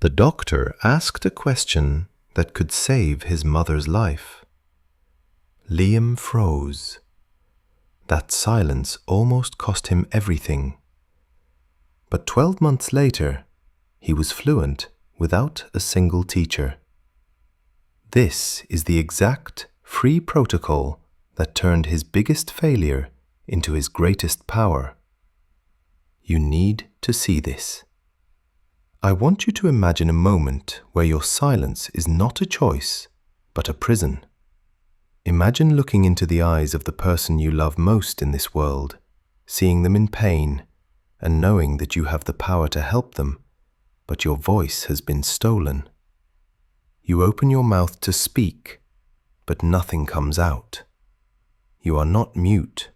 The doctor asked a question that could save his mother's life. Liam froze. That silence almost cost him everything. But 12 months later, he was fluent without a single teacher. This is the exact free protocol that turned his biggest failure into his greatest power. You need to see this. I want you to imagine a moment where your silence is not a choice, but a prison. Imagine looking into the eyes of the person you love most in this world, seeing them in pain, and knowing that you have the power to help them, but your voice has been stolen. You open your mouth to speak, but nothing comes out. You are not mute.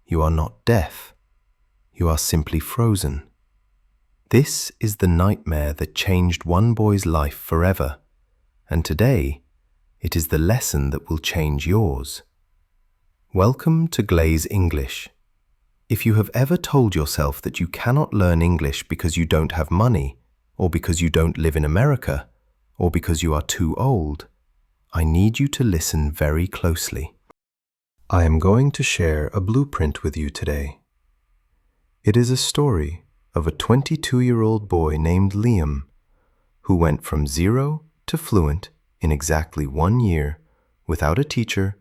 You are not deaf. You are simply frozen. This is the nightmare that changed one boy's life forever, and today it is the lesson that will change yours. Welcome to Glaze English. If you have ever told yourself that you cannot learn English because you don't have money, or because you don't live in America, or because you are too old, I need you to listen very closely. I am going to share a blueprint with you today. It is a story of a 22-year-old boy named Liam who went from 0 to fluent in exactly 1 year without a teacher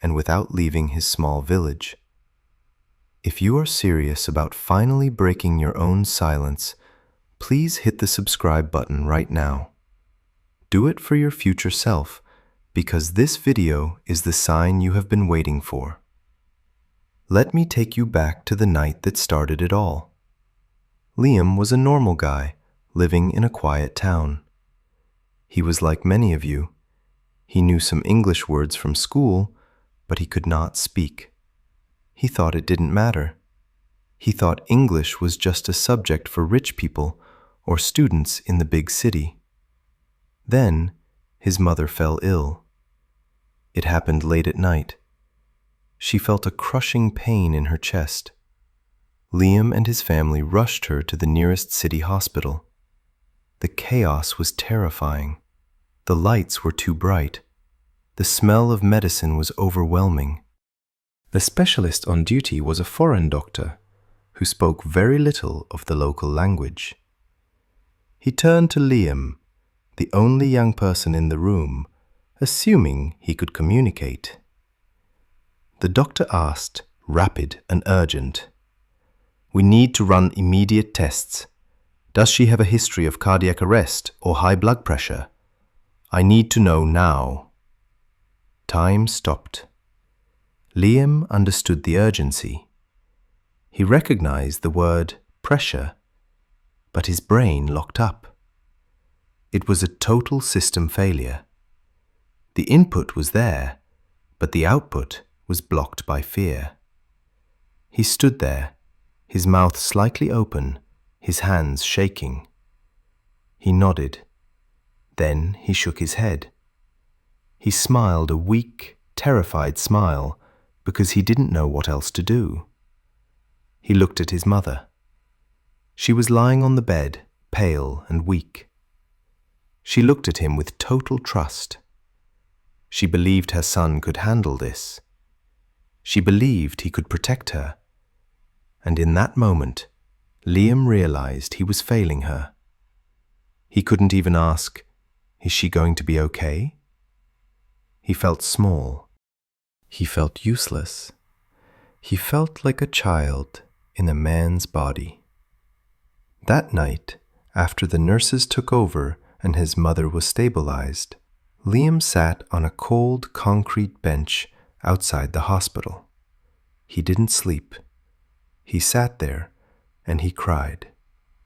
and without leaving his small village. If you are serious about finally breaking your own silence, please hit the subscribe button right now. Do it for your future self, because this video is the sign you have been waiting for. Let me take you back to the night that started it all. Liam was a normal guy living in a quiet town. He was like many of you. He knew some English words from school, but he could not speak. He thought it didn't matter. He thought English was just a subject for rich people or students in the big city. Then his mother fell ill. It happened late at night. She felt a crushing pain in her chest. Liam and his family rushed her to the nearest city hospital. The chaos was terrifying. The lights were too bright. The smell of medicine was overwhelming. The specialist on duty was a foreign doctor who spoke very little of the local language. He turned to Liam, the only young person in the room, assuming he could communicate. The doctor asked, rapid and urgent, "We need to run immediate tests. Does she have a history of cardiac arrest or high blood pressure? I need to know now." Time stopped. Liam understood the urgency. He recognized the word pressure, but his brain locked up. It was a total system failure. The input was there, but the output was blocked by fear. He stood there, his mouth slightly open, his hands shaking. He nodded. Then he shook his head. He smiled a weak, terrified smile because he didn't know what else to do. He looked at his mother. She was lying on the bed, pale and weak. She looked at him with total trust. She believed her son could handle this. She believed he could protect her. And in that moment, Liam realized he was failing her. He couldn't even ask, "Is she going to be okay?" He felt small. He felt useless. He felt like a child in a man's body. That night, after the nurses took over and his mother was stabilized, Liam sat on a cold concrete bench outside the hospital. He didn't sleep. He sat there and he cried.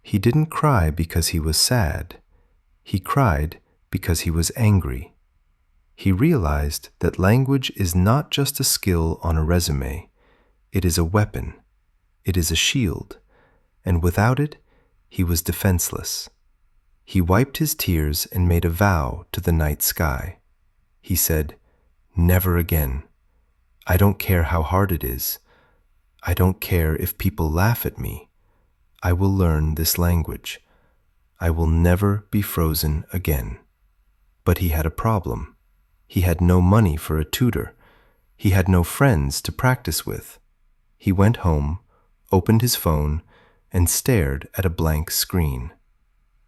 He didn't cry because he was sad. He cried because he was angry. He realized that language is not just a skill on a resume. It is a weapon. It is a shield. And without it, he was defenseless. He wiped his tears and made a vow to the night sky. He said, "Never again. I don't care how hard it is. I don't care if people laugh at me. I will learn this language. I will never be frozen again. But he had a problem. He had no money for a tutor. He had no friends to practice with. He went home, opened his phone, and stared at a blank screen.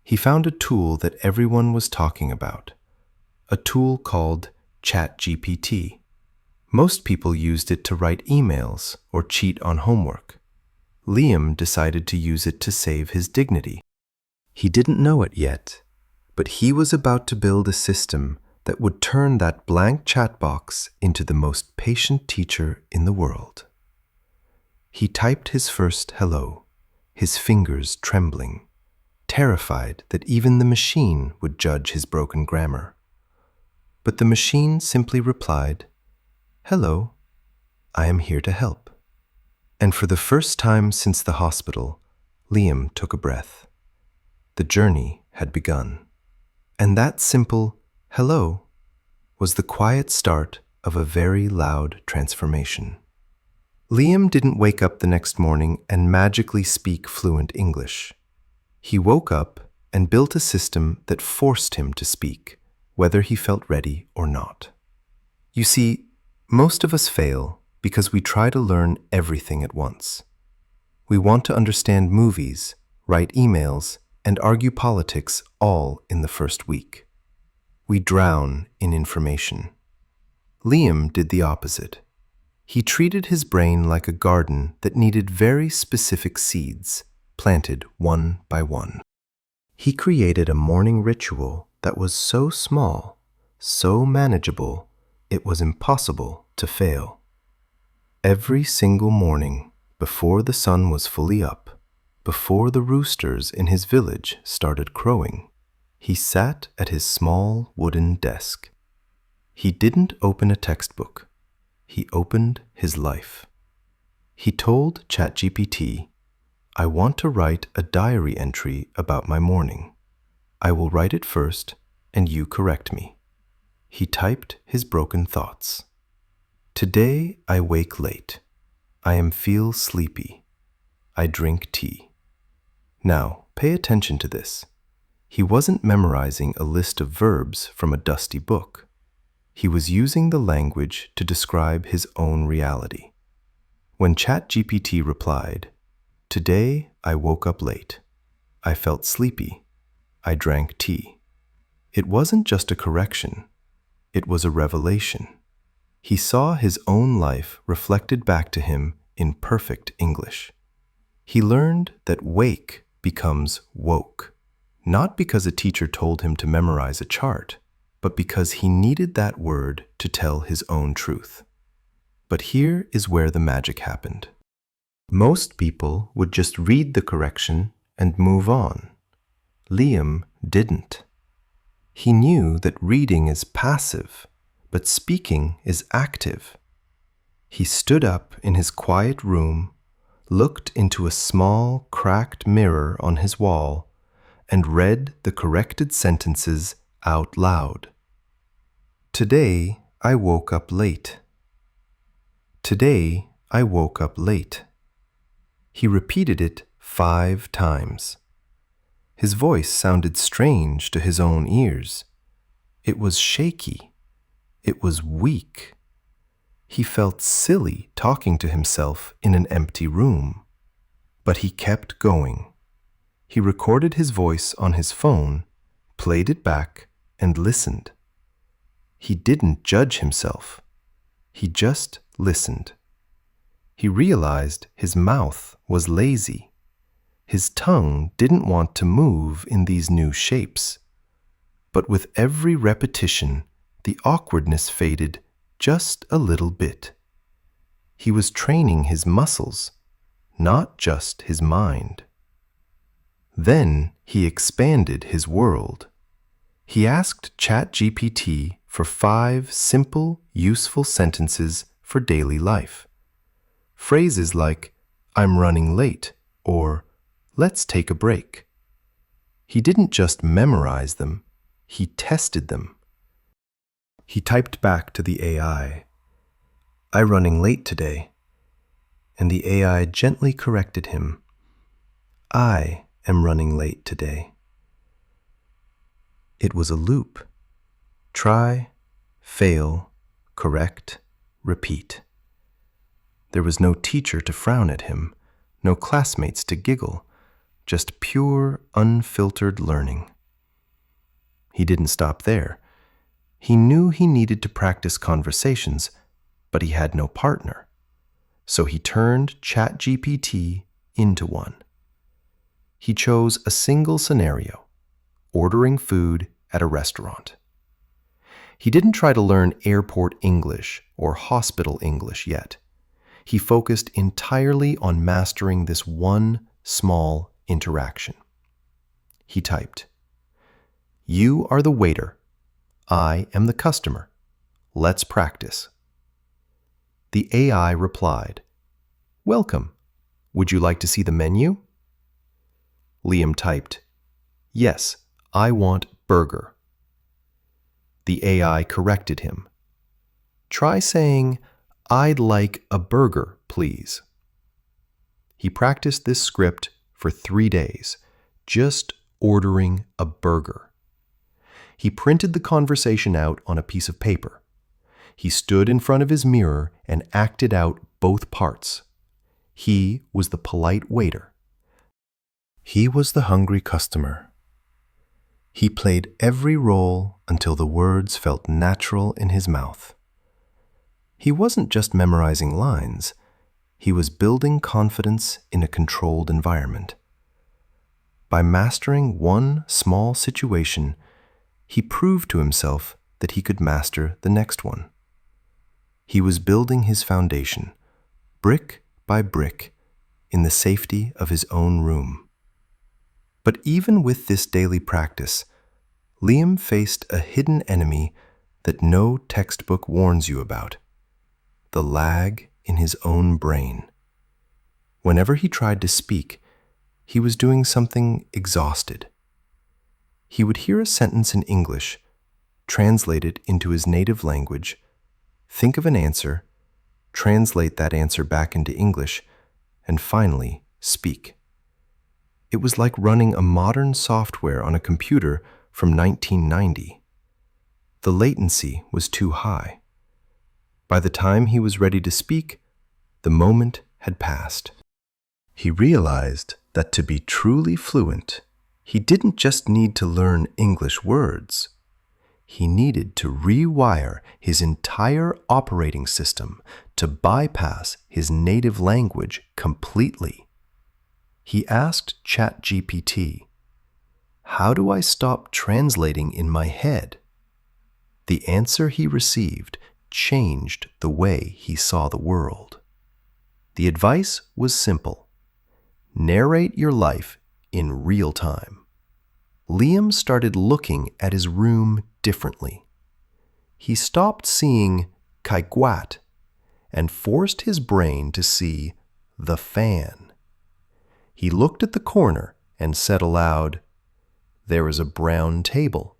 He found a tool that everyone was talking about, a tool called ChatGPT. Most people used it to write emails or cheat on homework. Liam decided to use it to save his dignity. He didn't know it yet, but he was about to build a system that would turn that blank chat box into the most patient teacher in the world. He typed his first hello, his fingers trembling, terrified that even the machine would judge his broken grammar. But the machine simply replied, "Hello, I am here to help." And for the first time since the hospital, Liam took a breath. The journey had begun. And that simple hello was the quiet start of a very loud transformation. Liam didn't wake up the next morning and magically speak fluent English. He woke up and built a system that forced him to speak, whether he felt ready or not. You see, most of us fail because we try to learn everything at once. We want to understand movies, write emails, and argue politics all in the first week. We drown in information. Liam did the opposite. He treated his brain like a garden that needed very specific seeds, planted one by one. He created a morning ritual that was so small, so manageable, it was impossible to fail. Every single morning, before the sun was fully up, before the roosters in his village started crowing, he sat at his small wooden desk. He didn't open a textbook. He opened his life. He told ChatGPT, "I want to write a diary entry about my morning. I will write it first, and you correct me." He typed his broken thoughts. "Today I wake late. I feel sleepy. I drink tea." Now, pay attention to this. He wasn't memorizing a list of verbs from a dusty book. He was using the language to describe his own reality. When ChatGPT replied, "Today I woke up late. I felt sleepy. I drank tea," it wasn't just a correction. It was a revelation. He saw his own life reflected back to him in perfect English. He learned that wake becomes woke, not because a teacher told him to memorize a chart, but because he needed that word to tell his own truth. But here is where the magic happened. Most people would just read the correction and move on. Liam didn't. He knew that reading is passive, but speaking is active. He stood up in his quiet room, looked into a small, cracked mirror on his wall, and read the corrected sentences out loud. "Today I woke up late. Today I woke up late." He repeated it 5 times. His voice sounded strange to his own ears. It was shaky. It was weak. He felt silly talking to himself in an empty room. But he kept going. He recorded his voice on his phone, played it back, and listened. He didn't judge himself. He just listened. He realized his mouth was lazy. His tongue didn't want to move in these new shapes. But with every repetition, the awkwardness faded just a little bit. He was training his muscles, not just his mind. Then he expanded his world. He asked ChatGPT for 5 simple, useful sentences for daily life. Phrases like, "I'm running late," or "Let's take a break." He didn't just memorize them, he tested them. He typed back to the AI, "I'm running late today," and the AI gently corrected him, "I am running late today." It was a loop. Try, fail, correct, repeat. There was no teacher to frown at him, no classmates to giggle, just pure, unfiltered learning. He didn't stop there. He knew he needed to practice conversations, but he had no partner. So he turned ChatGPT into one. He chose a single scenario, ordering food at a restaurant. He didn't try to learn airport English or hospital English yet. He focused entirely on mastering this one small interaction. He typed, "You are the waiter. I am the customer. Let's practice." The AI replied, "Welcome. Would you like to see the menu?" Liam typed, "Yes, I want burger." The AI corrected him. "Try saying, 'I'd like a burger, please.'" He practiced this script for 3 days, just ordering a burger. He printed the conversation out on a piece of paper. He stood in front of his mirror and acted out both parts. He was the polite waiter. He was the hungry customer. He played every role until the words felt natural in his mouth. He wasn't just memorizing lines. He was building confidence in a controlled environment. By mastering one small situation, he proved to himself that he could master the next one. He was building his foundation, brick by brick, in the safety of his own room. But even with this daily practice, Liam faced a hidden enemy that no textbook warns you about: the lag in his own brain. Whenever he tried to speak, he was doing something exhausted. He would hear a sentence in English, translate it into his native language, think of an answer, translate that answer back into English, and finally speak. It was like running a modern software on a computer from 1990. The latency was too high. By the time he was ready to speak, the moment had passed. He realized that to be truly fluent, he didn't just need to learn English words. He needed to rewire his entire operating system to bypass his native language completely. He asked ChatGPT, "How do I stop translating in my head?" The answer he received changed the way he saw the world. The advice was simple: narrate your life in real time. Liam started looking at his room differently. He stopped seeing kaiguat and forced his brain to see the fan. He looked at the corner and said aloud, "There is a brown table.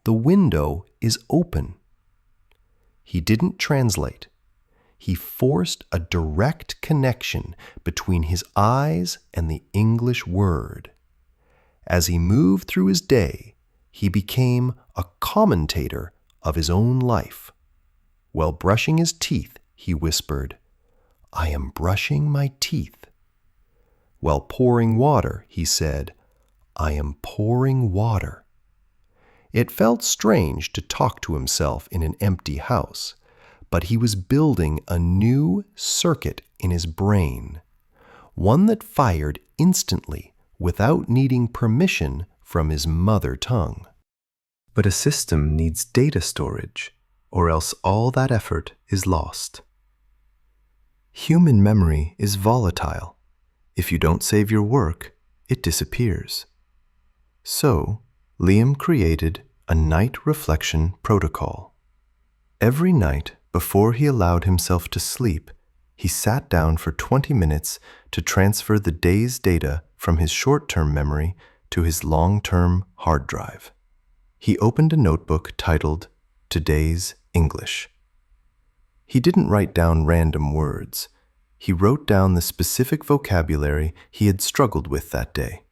The window is open." He didn't translate. He forced a direct connection between his eyes and the English word. As he moved through his day, he became a commentator of his own life. While brushing his teeth, he whispered, "I am brushing my teeth." While pouring water, he said, "I am pouring water." It felt strange to talk to himself in an empty house, but he was building a new circuit in his brain, one that fired instantly without needing permission from his mother tongue. But a system needs data storage, or else all that effort is lost. Human memory is volatile. If you don't save your work, it disappears. So, Liam created a night reflection protocol. Every night, before he allowed himself to sleep, he sat down for 20 minutes to transfer the day's data from his short-term memory to his long-term hard drive. He opened a notebook titled Today's English. He didn't write down random words. He wrote down the specific vocabulary he had struggled with that day.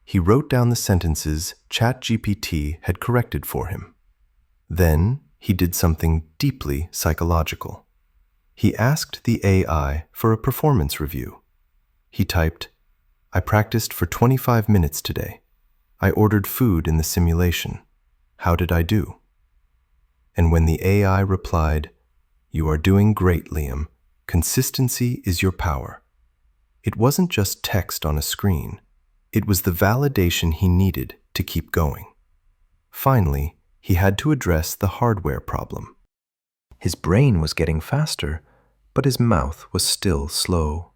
He wrote down the sentences ChatGPT had corrected for him. Then he did something deeply psychological. He asked the AI for a performance review. He typed, "I practiced for 25 minutes today. I ordered food in the simulation. How did I do?" And when the AI replied, "You are doing great, Liam. Consistency is your power," it wasn't just text on a screen. It was the validation he needed to keep going. Finally, he had to address the hardware problem. His brain was getting faster, but his mouth was still slow.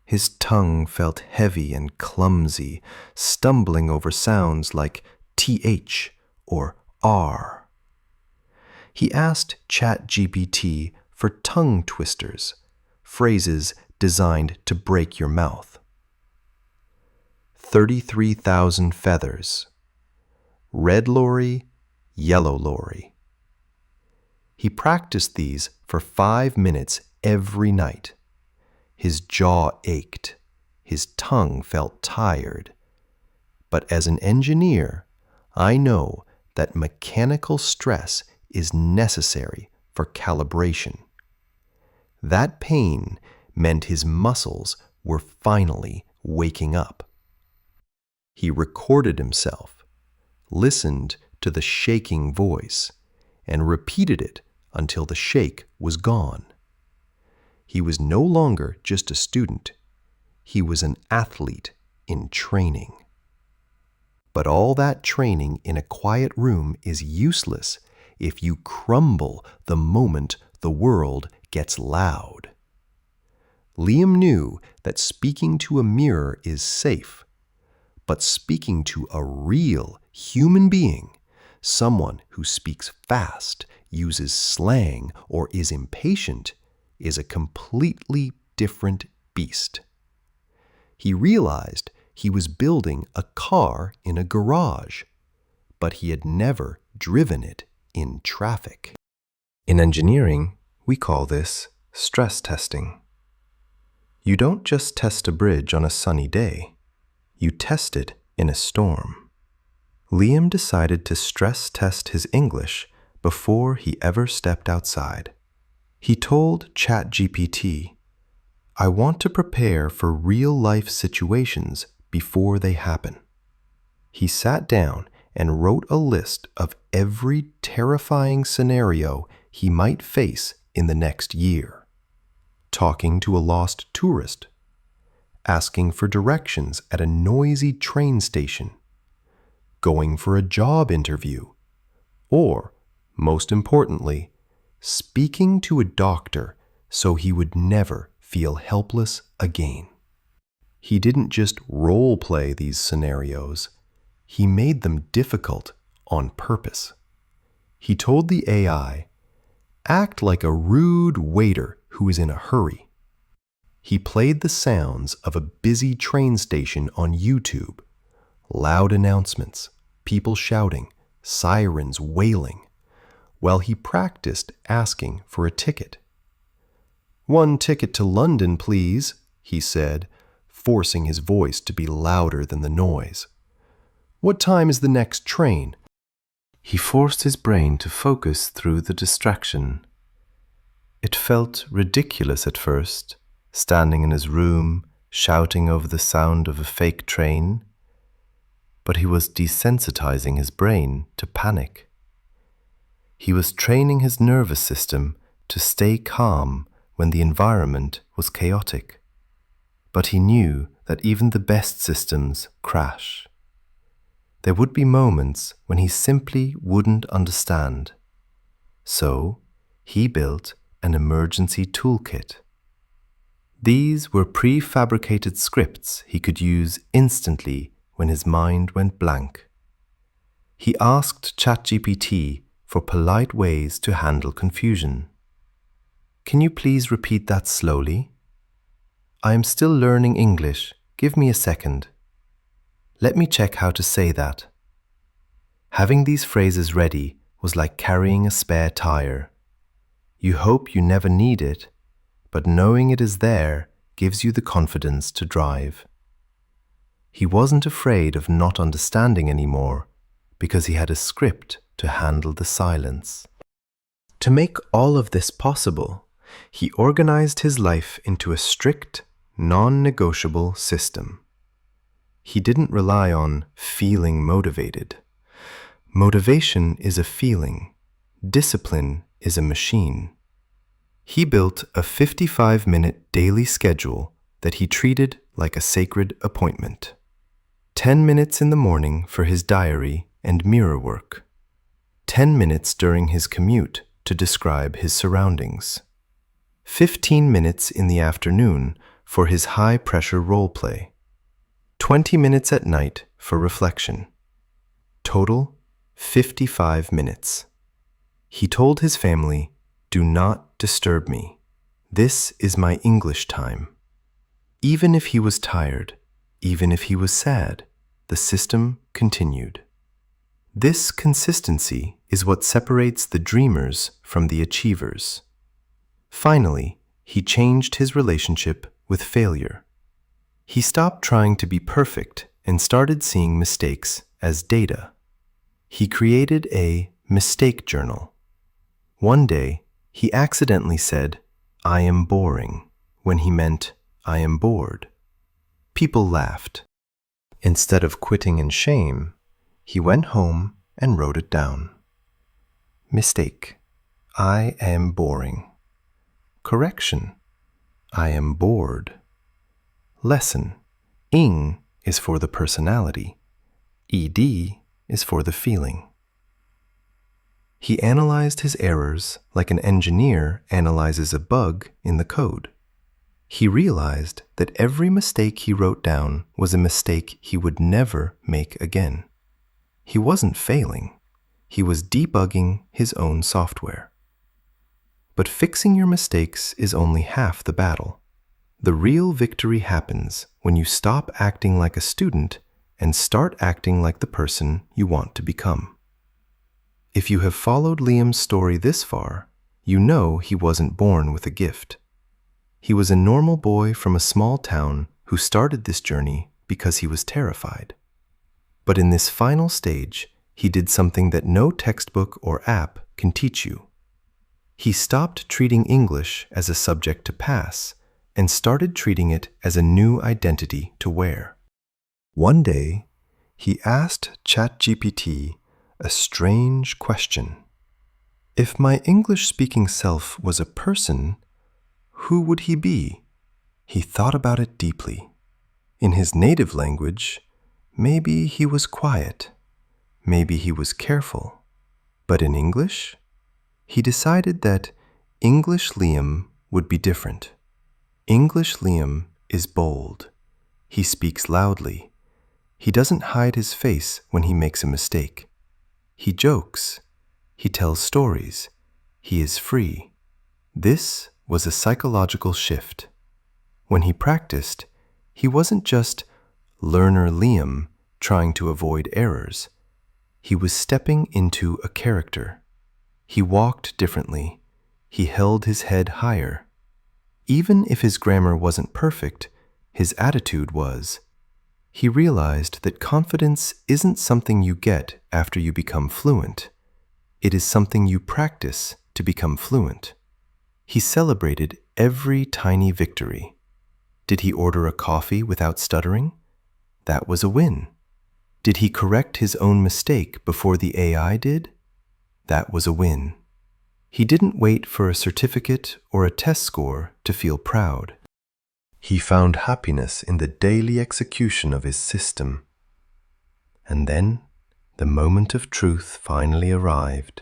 His tongue felt heavy and clumsy, stumbling over sounds like TH or R. He asked ChatGPT for tongue twisters, phrases designed to break your mouth. 33,000 feathers. Red lorry, yellow lorry. He practiced these for 5 minutes every night. His jaw ached. His tongue felt tired. But as an engineer, I know that mechanical stress is necessary for calibration. That pain meant his muscles were finally waking up. He recorded himself, listened to the shaking voice, and repeated it until the shake was gone. He was no longer just a student. He was an athlete in training. But all that training in a quiet room is useless if you crumble the moment the world gets loud. Liam knew that speaking to a mirror is safe, but speaking to a real human being, someone who speaks fast, uses slang, or is impatient, is a completely different beast. He realized he was building a car in a garage, but he had never driven it in traffic. In engineering, we call this stress testing. You don't just test a bridge on a sunny day. You test it in a storm. Liam decided to stress test his English before he ever stepped outside. He told ChatGPT, "I want to prepare for real-life situations before they happen." He sat down and wrote a list of every terrifying scenario he might face in the next year. Talking to a lost tourist, asking for directions at a noisy train station, going for a job interview, or, most importantly, speaking to a doctor so he would never feel helpless again. He didn't just role-play these scenarios, he made them difficult on purpose. He told the AI, "Act like a rude waiter who is in a hurry." He played the sounds of a busy train station on YouTube, loud announcements, people shouting, sirens wailing, while he practiced asking for a ticket. "One ticket to London, please," he said, forcing his voice to be louder than the noise. "What time is the next train?" He forced his brain to focus through the distraction. It felt ridiculous at first, standing in his room, shouting over the sound of a fake train. But he was desensitizing his brain to panic. He was training his nervous system to stay calm when the environment was chaotic. But he knew that even the best systems crash. There would be moments when he simply wouldn't understand. So, he built an emergency toolkit. These were prefabricated scripts he could use instantly when his mind went blank. He asked ChatGPT for polite ways to handle confusion. "Can you please repeat that slowly? I am still learning English. Give me a second. Let me check how to say that." Having these phrases ready was like carrying a spare tire. You hope you never need it, but knowing it is there gives you the confidence to drive. He wasn't afraid of not understanding anymore because he had a script to handle the silence. To make all of this possible, he organized his life into a strict, non-negotiable system. He didn't rely on feeling motivated. Motivation is a feeling. Discipline is a machine. He built a 55-minute daily schedule that he treated like a sacred appointment. 10 minutes in the morning for his diary and mirror work. 10 minutes during his commute to describe his surroundings. 15 minutes in the afternoon for his high-pressure role play. 20 minutes at night for reflection. Total, 55 minutes. He told his family, "Do not disturb me. This is my English time." Even if he was tired, even if he was sad, the system continued. This consistency is what separates the dreamers from the achievers. Finally, he changed his relationship with failure. He stopped trying to be perfect and started seeing mistakes as data. He created a mistake journal. One day, he accidentally said, "I am boring," when he meant, "I am bored." People laughed. Instead of quitting in shame, he went home and wrote it down. Mistake. I am boring. Correction. I am bored. Lesson. Ing is for the personality. Ed is for the feeling. He analyzed his errors like an engineer analyzes a bug in the code. He realized that every mistake he wrote down was a mistake he would never make again. He wasn't failing. He was debugging his own software. But fixing your mistakes is only half the battle. The real victory happens when you stop acting like a student and start acting like the person you want to become. If you have followed Liam's story this far, you know he wasn't born with a gift. He was a normal boy from a small town who started this journey because he was terrified. But in this final stage, he did something that no textbook or app can teach you. He stopped treating English as a subject to pass and started treating it as a new identity to wear. One day, he asked ChatGPT a strange question. If my English-speaking self was a person, who would he be? He thought about it deeply. In his native language, maybe he was quiet. Maybe he was careful. But in English, he decided that English Liam would be different. English Liam is bold. He speaks loudly. He doesn't hide his face when he makes a mistake. He jokes. He tells stories. He is free. This was a psychological shift. When he practiced, he wasn't just learner Liam trying to avoid errors. He was stepping into a character. He walked differently. He held his head higher. Even if his grammar wasn't perfect, his attitude was. He realized that confidence isn't something you get after you become fluent. It is something you practice to become fluent. He celebrated every tiny victory. Did he order a coffee without stuttering? That was a win. Did he correct his own mistake before the AI did? That was a win. He didn't wait for a certificate or a test score to feel proud. He found happiness in the daily execution of his system. And then, the moment of truth finally arrived.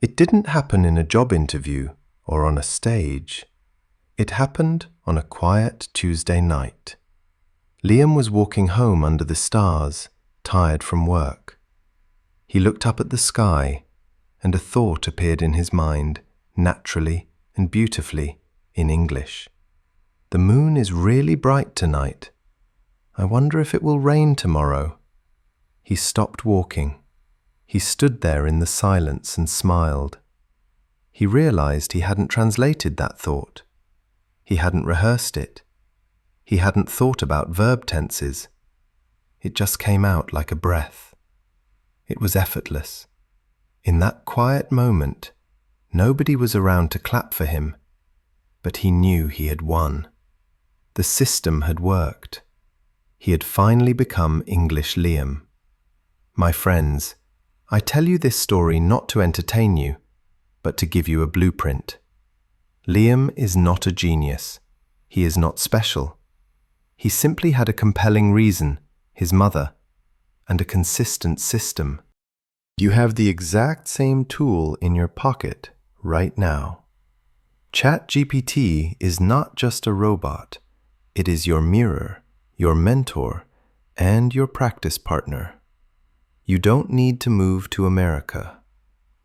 It didn't happen in a job interview or on a stage. It happened on a quiet Tuesday night. Liam was walking home under the stars, tired from work. He looked up at the sky, and a thought appeared in his mind, naturally and beautifully, in English. The moon is really bright tonight. I wonder if it will rain tomorrow. He stopped walking. He stood there in the silence and smiled. He realized he hadn't translated that thought. He hadn't rehearsed it. He hadn't thought about verb tenses. It just came out like a breath. It was effortless. In that quiet moment, nobody was around to clap for him, but he knew he had won. The system had worked. He had finally become English Liam. My friends, I tell you this story not to entertain you, but to give you a blueprint. Liam is not a genius. He is not special. He simply had a compelling reason, his mother, and a consistent system. You have the exact same tool in your pocket right now. ChatGPT is not just a robot. It is your mirror, your mentor, and your practice partner. You don't need to move to America.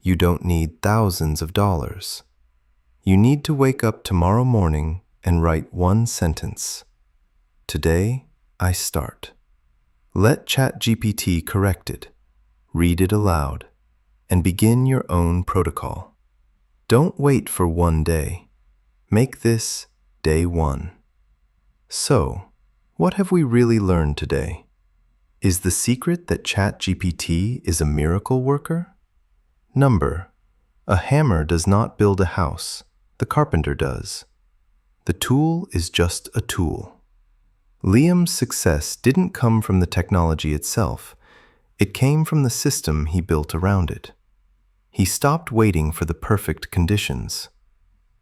You don't need thousands of dollars. You need to wake up tomorrow morning and write one sentence. Today, I start. Let ChatGPT correct it. Read it aloud, and begin your own protocol. Don't wait for one day. Make this day one. So, what have we really learned today? Is the secret that ChatGPT is a miracle worker? Number: a hammer does not build a house, the carpenter does. The tool is just a tool. Liam's success didn't come from the technology itself. It came from the system he built around it. He stopped waiting for the perfect conditions.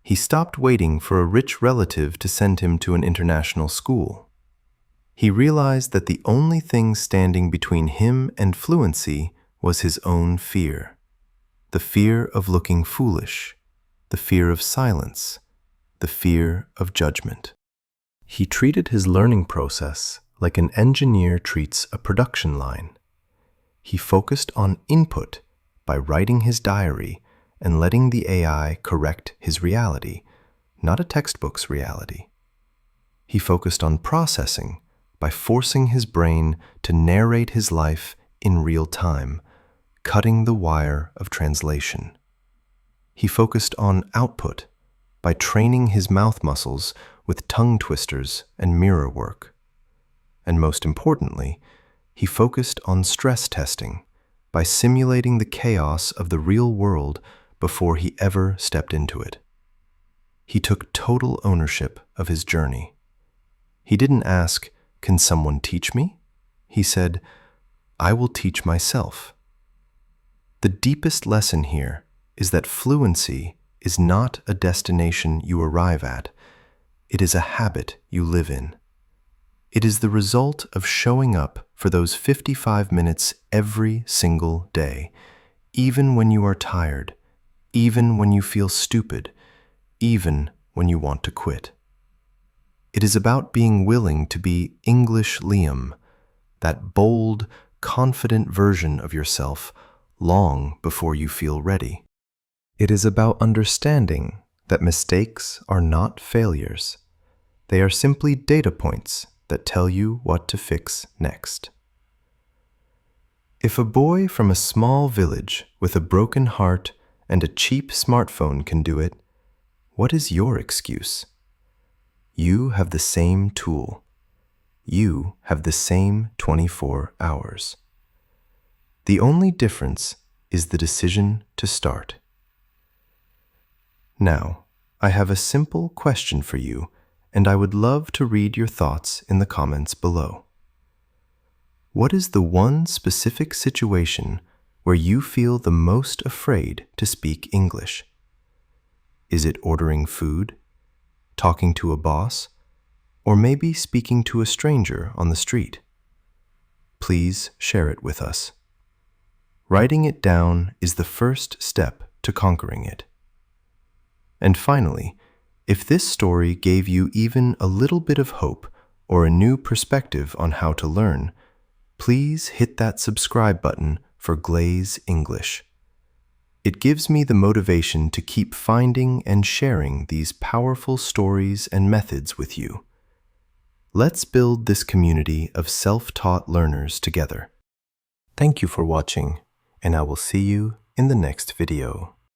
He stopped waiting for a rich relative to send him to an international school. He realized that the only thing standing between him and fluency was his own fear. The fear of looking foolish, the fear of silence, the fear of judgment. He treated his learning process like an engineer treats a production line. He focused on input by writing his diary and letting the AI correct his reality, not a textbook's reality. He focused on processing by forcing his brain to narrate his life in real time, cutting the wire of translation. He focused on output by training his mouth muscles with tongue twisters and mirror work. And most importantly, he focused on stress testing by simulating the chaos of the real world before he ever stepped into it. He took total ownership of his journey. He didn't ask, "Can someone teach me?" He said, "I will teach myself." The deepest lesson here is that fluency is not a destination you arrive at. It is a habit you live in. It is the result of showing up for those 55 minutes every single day, even when you are tired, even when you feel stupid, even when you want to quit. It is about being willing to be English Liam, that bold, confident version of yourself long before you feel ready. It is about understanding that mistakes are not failures. They are simply data points that tell you what to fix next. If a boy from a small village with a broken heart and a cheap smartphone can do it, what is your excuse? You have the same tool. You have the same 24 hours. The only difference is the decision to start. Now, I have a simple question for you, and I would love to read your thoughts in the comments below. What is the one specific situation where you feel the most afraid to speak English? Is it ordering food, talking to a boss, or maybe speaking to a stranger on the street? Please share it with us. Writing it down is the first step to conquering it. And finally, if this story gave you even a little bit of hope or a new perspective on how to learn, please hit that subscribe button for Glaze English. It gives me the motivation to keep finding and sharing these powerful stories and methods with you. Let's build this community of self-taught learners together. Thank you for watching, and I will see you in the next video.